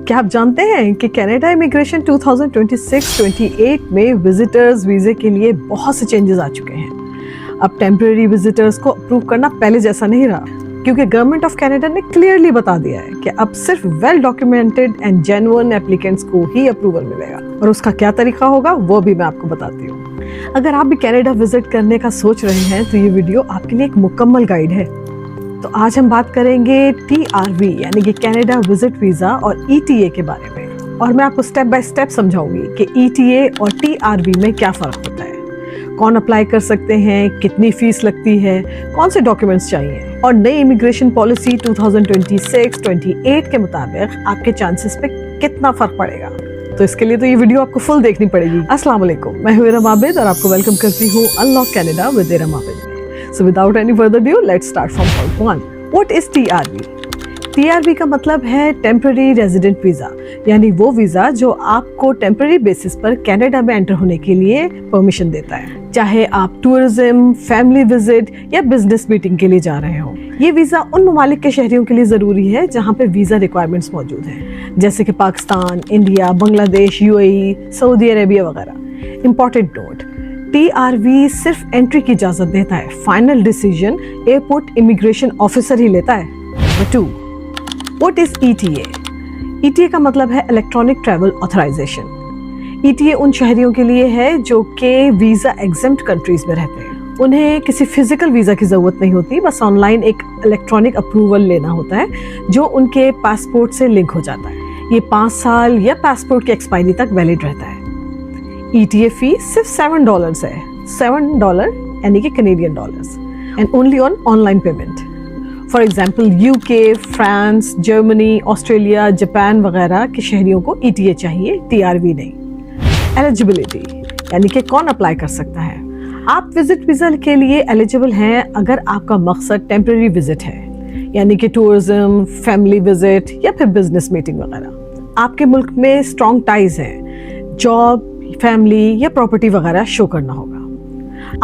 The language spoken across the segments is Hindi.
क्या आप जानते हैं कि कनाडा इमिग्रेशन 2026-28 में विजिटर्स वीजे के लिए बहुत से चेंजेस आ चुके हैं। अब टेम्परेरी विजिटर्स को अप्रूव करना पहले जैसा नहीं रहा, क्योंकि गवर्नमेंट ऑफ कनाडा ने क्लियरली बता दिया है कि अब सिर्फ well documented and genuine applicants को ही अप्रूवल मिलेगा। और उसका क्या तरीका होगा वो भी मैं आपको बताती हूँ। अगर आप भी कनाडा विजिट करने का सोच रहे हैं तो ये वीडियो आपके लिए एक मुकम्मल गाइड है। तो आज हम बात करेंगे TRV यानी कि कनाडा विजिट वीज़ा और ETA के बारे में, और मैं आपको स्टेप बाय स्टेप समझाऊंगी कि ETA और TRV में क्या फ़र्क होता है, कौन अप्लाई कर सकते हैं, कितनी फ़ीस लगती है, कौन से डॉक्यूमेंट्स चाहिए, और नई इमिग्रेशन पॉलिसी 2026-28 के मुताबिक आपके चांसेस पे कितना फ़र्क पड़ेगा। तो इसके लिए तो ये वीडियो आपको फुल देखनी पड़ेगी। अस्सलाम वालेकुम, मैं हूँ इरम आबिद और आपको वेलकम करती हूँ unlock Canada with Iram Abid. So without any further ado, let's start from point one. What is TRV? TRV का मतलब है टेम्पररी रेजिडेंट वीज़ा, यानी वो वीज़ा जो आपको टेम्पररी बेसिस पर कनाडा में एंटर होने के लिए परमिशन देता है, चाहे आप टूरिज्म, फैमिली विजिट या बिजनेस मीटिंग के लिए जा रहे हो। ये वीज़ा उन ममालिक के शहरियों के लिए ज़रूरी है जहाँ पे वीज़ा रिक्वायरमेंट्स मौजूद हैं, जैसे कि Pakistan, India, Bangladesh, UAE, Saudi Arabia वगैरह। इम्पॉर्टेंट नोट, TRV सिर्फ एंट्री की इजाज़त देता है, final decision airport immigration officer ही लेता है। Number 2, what is ETA? ETA का मतलब है इलेक्ट्रॉनिक ट्रैवल ऑथराइजेशन। ETA उन शहरियों के लिए है जो कि वीज़ा एग्जेम्प्ट कंट्रीज में रहते हैं। उन्हें किसी फिजिकल वीज़ा की ज़रूरत नहीं होती, बस ऑनलाइन एक इलेक्ट्रॉनिक अप्रूवल लेना होता है जो उनके पासपोर्ट से लिंक हो जाता है। ये 5 साल या पासपोर्ट की एक्सपायरी तक वैलिड रहता है। ETA फी सिर्फ $7 है, $7 यानी कि Canadian dollars, and only on online payment. For example UK, France, Germany, Australia, Japan वगैरह के शहरियों को ETA चाहिए, TRV नहीं। एलिजिबिलिटी यानी कि कौन अप्लाई कर सकता है। आप विजिट वीज़ा के लिए एलिजिबल हैं अगर आपका मकसद टेम्परेरी विजिट है, यानी कि टूरिज्म, फैमिली विजिट या फिर बिजनेस मीटिंग वगैरह। आपके मुल्क में स्ट्रॉन्ग टाइज हैं, जॉब, फैमिली या प्रॉपर्टी वगैरह शो करना होगा।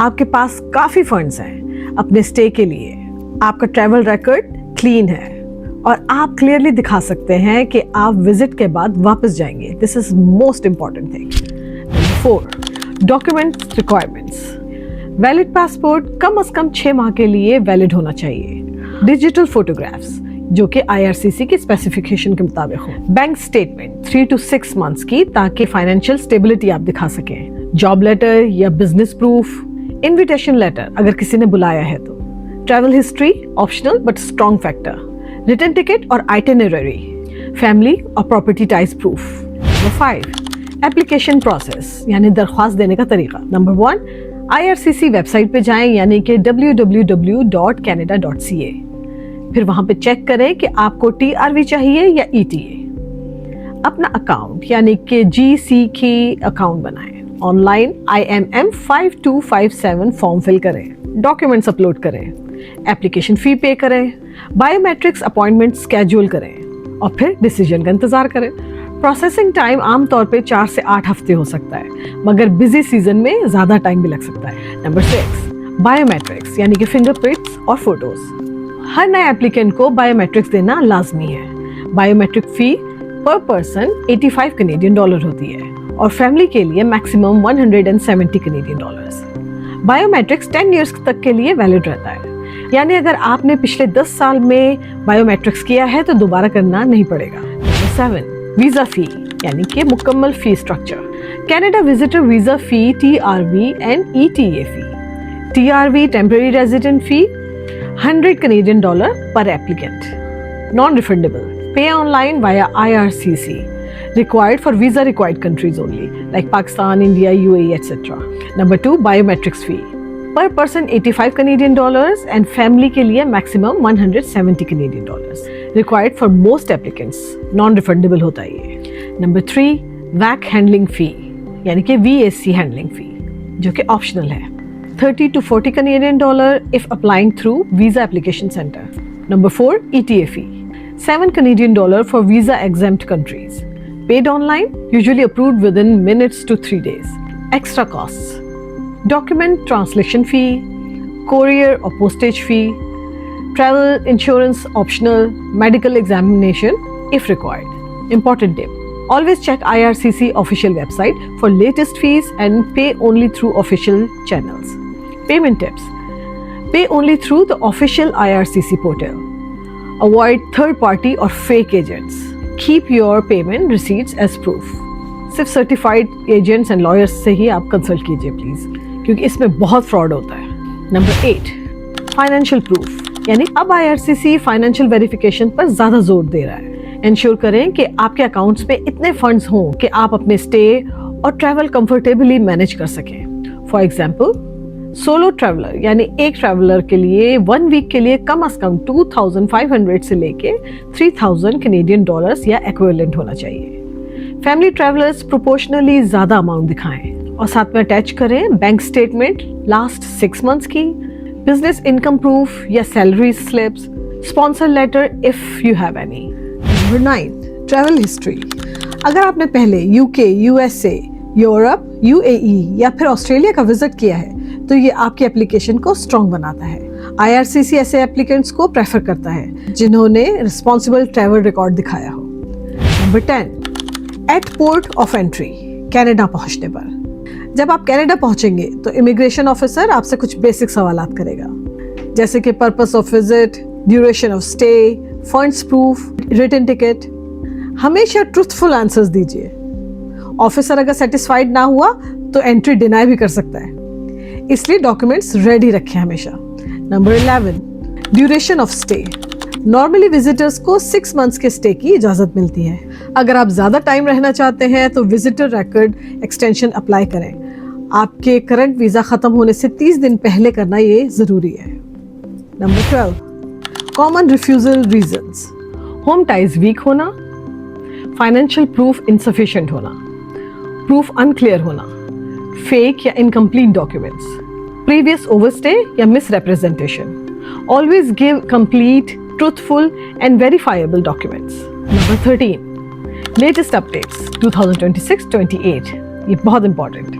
आपके पास काफ़ी फंड्स हैं अपने स्टे के लिए, आपका ट्रैवल रिकॉर्ड क्लीन है और आप क्लियरली दिखा सकते हैं कि आप विजिट के बाद वापस जाएंगे। This is most important thing. Number 4, document requirements. Valid passport कम से कम 6 माह के लिए वैलिड होना चाहिए। डिजिटल फोटोग्राफ्स जो कि IRCC की स्पेसिफिकेशन के मुताबिक हो। बैंक स्टेटमेंट 3 to 6 मंथ्स की, ताकि फाइनेंशियल स्टेबिलिटी आप दिखा सकें। जॉब लेटर या बिजनेस प्रूफ, इनविटेशन लेटर अगर किसी ने बुलाया है तो। Travel history optional but strong factor. Return ticket और आइटिनरी, फैमिली और property ties proof. Number 5, application process यानी दरख्वास्त देने का तरीका। नंबर 1, IRCC वेबसाइट पे जाएं, यानी कि www.canada.ca। फिर वहां पे चेक करें कि आपको TRV चाहिए या ETA। अपना अकाउंट यानी कि GCK अकाउंट बनाएं। ऑनलाइन IMM 5257 फॉर्म फिल करें, डॉक्यूमेंट्स अपलोड करें, एप्लीकेशन फी पे करें, बायोमेट्रिक्स अपॉइंटमेंट स्केड्यूल करें और फिर डिसीजन का इंतजार करें। प्रोसेसिंग टाइम आमतौर पे 4 से 8 हफ्ते हो सकता है, मगर बिजी सीजन में ज़्यादा टाइम भी लग सकता है। नंबर 6, बायोमेट्रिक्स यानी कि फिंगरप्रिंट्स और फोटोज। हर नए एप्लीकेंट को बायोमेट्रिक्स देना लाजमी है। बायोमेट्रिक फी पर पर्सन $85 होती है और फैमिली के लिए मैक्सिमम $170। बायोमेट्रिक्स 10 ईयर्स तक के लिए वैलिड रहता है, यानी अगर आपने पिछले 10 साल में बायोमेट्रिक्स किया है तो दोबारा करना नहीं पड़ेगा। नंबर 7, वीज़ा फी यानी कि मुकम्मल fee structure. Canada visitor visa fee, TRV and ETA fee. TRV temporary resident fee $100 per applicant. Non-refundable. Pay online via IRCC. Required for visa-required countries only, like Pakistan, India, UAE, etc. Number 2, biometrics fee. Per person $85 and family के लिए maximum $170. Required for most applicants. Non-refundable होता है ये. Number 3, VAC handling fee, यानी कि VAC handling fee, जो कि optional है. $30 to $40 if applying through Visa Application Center. Number 4, ETA fee, $7 for visa exempt countries. Paid online, usually approved within minutes to 3 days. Extra costs, document translation fee, courier or postage fee, travel insurance optional, medical examination if required. Important tip. Always check IRCC official website for latest fees and pay only through official channels. Payment tips. Pay only through the official IRCC portal. Avoid third party or fake agents. Keep your payment receipts as proof. सिर्फ सर्टिफाइड एजेंट्स एंड लॉयर्स से ही आप कंसल्ट कीजिए प्लीज, क्योंकि इसमें बहुत फ्रॉड होता है। नंबर 8, फाइनेंशियल प्रूफ, यानी अब IRCC फाइनेंशियल वेरिफिकेशन पर ज्यादा जोर दे रहा है। इंश्योर करें कि आपके अकाउंट्स में इतने फंड्स हों कि आप अपने स्टे और ट्रैवल कंफर्टेबली मैनेज कर सकें। फॉर एग्जाम्पल, सोलो ट्रैवलर यानी एक ट्रैवलर के लिए 1 वीक के लिए कम से कम 2500 से लेके 3000 कैनेडियन डॉलर्स या इक्विवेलेंट होना चाहिए। फैमिली ट्रैवलर्स प्रोपोर्शनली ज्यादा अमाउंट दिखाएं और साथ में अटैच करें बैंक स्टेटमेंट लास्ट 6 मंथ्स की, बिजनेस इनकम प्रूफ या salary slips, sponsor letter if you have any. Number 9, travel history. अगर आपने पहले UK, USA, यूरोप, UAE या फिर ऑस्ट्रेलिया का विजिट किया है तो ये आपकी एप्लीकेशन को स्ट्रॉन्ग बनाता है। IRCC ऐसे एप्लीकेंट्स को प्रेफर करता है जिन्होंने रिस्पॉन्सिबल ट्रैवल रिकॉर्ड दिखाया हो। Number 10, at port of entry, Canada पहुंचने पर। जब आप कनाडा पहुंचेंगे तो इमिग्रेशन ऑफिसर आपसे कुछ बेसिक सवालात करेगा, जैसे कि purpose of visit, duration of stay, funds proof, return ticket. हमेशा ट्रूथफुल आंसर्स दीजिए। ऑफिसर अगर सेटिस्फाइड ना हुआ तो एंट्री डिनाई भी कर सकता है, इसलिए डॉक्यूमेंट्स रेडी रखें हमेशा। Number 11, duration of stay. Normally visitors को 6 मंथ्स के स्टे की इजाजत मिलती है। अगर आप ज्यादा टाइम रहना चाहते हैं तो विजिटर रिकॉर्ड एक्सटेंशन अप्लाई करें। आपके करंट वीजा खत्म होने से 30 दिन पहले करना ये जरूरी है। Number 12, common refusal reasons. Home ties weak होना, फाइनेंशियल प्रूफ इनसफिशिएंट होना, प्रूफ अनक्लियर होना, फेक या इनकम्प्लीट डॉक्यूमेंट्स, प्रीवियस ओवरस्टे या misrepresentation. Always give complete, truthful and verifiable documents. Number 13, latest updates 2026-28. ये बहुत important।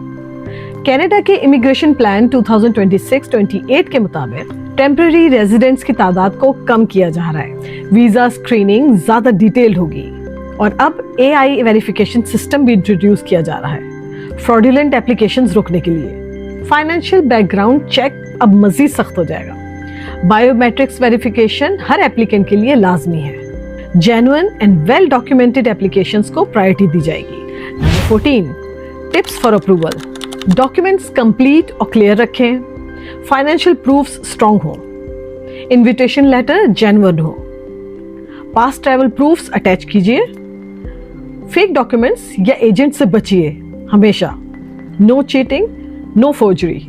कनाडा के इमिग्रेशन प्लान 2026-28 के मुताबिक टेम्पररी रेजिडेंट्स की तादाद को कम किया जा रहा है। वीजा स्क्रीनिंग ज्यादा डिटेल्ड होगी और अब AI वेरिफिकेशन सिस्टम भी इंट्रोड्यूस किया जा रहा है फ्रॉडुलेंट एप्लीकेशंस रोकने के लिए। फाइनेंशियल बैकग्राउंड चेक अब मजीद सख्त हो जाएगा। बायोमेट्रिक्स वेरिफिकेशन हर एप्लीकेंट के लिए लाजमी है। Genuine and well documented applications को प्रायोरिटी दी जाएगी। Number 14, tips for approval. Documents complete और क्लियर रखें, फाइनेंशियल प्रूफ्स स्ट्रॉन्ग हो, इनविटेशन लेटर जेन्युइन हो, पास्ट ट्रैवल प्रूफ्स अटैच कीजिए, फेक डॉक्यूमेंट्स या एजेंट से बचिए हमेशा। No cheating, no forgery.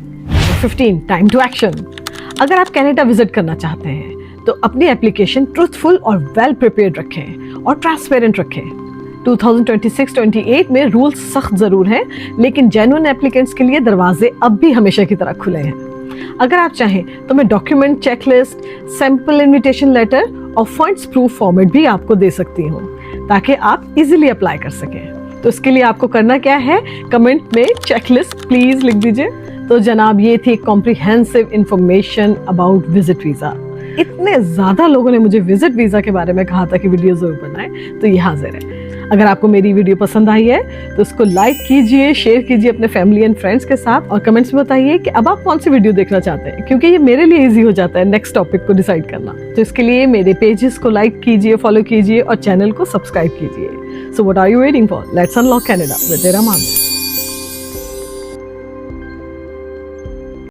15, time to action. अगर आप कनाडा विजिट करना चाहते हैं तो अपनी एप्लीकेशन ट्रूथफुल और वेल प्रिपेयर्ड रखें और ट्रांसपेरेंट रखें। 2026-28 में रूल्स सख्त जरूर हैं, लेकिन जेन्युइन एप्लीकेंट्स के लिए दरवाजे अब भी हमेशा की तरह खुले हैं। अगर आप चाहें तो मैं document checklist, sample invitation letter और फंड्स प्रूफ फॉर्मेट भी आपको दे सकती हूँ ताकि आप इजीली अप्लाई कर सकें। तो इसके लिए आपको करना क्या है, कमेंट में चेकलिस्ट प्लीज लिख दीजिए। तो जनाब, ये थी comprehensive information about visit visa. इतने ज्यादा लोगों ने मुझे विजिट वीजा के बारे में कहा था कि वीडियो जरूर बनाएं, तो ये हाजिर है। अगर आपको मेरी वीडियो पसंद आई है तो उसको लाइक कीजिए, शेयर कीजिए अपने फैमिली एंड फ्रेंड्स के साथ और कमेंट्स में बताइए कि अब आप कौन सी वीडियो देखना चाहते हैं, क्योंकि ये मेरे लिए इजी हो जाता है नेक्स्ट टॉपिक को डिसाइड करना। तो इसके लिए मेरे पेजेस को लाइक कीजिए, फॉलो कीजिए और चैनल को सब्सक्राइब कीजिए। So what are you waiting for? Let's unlock Canada with Ira मामू।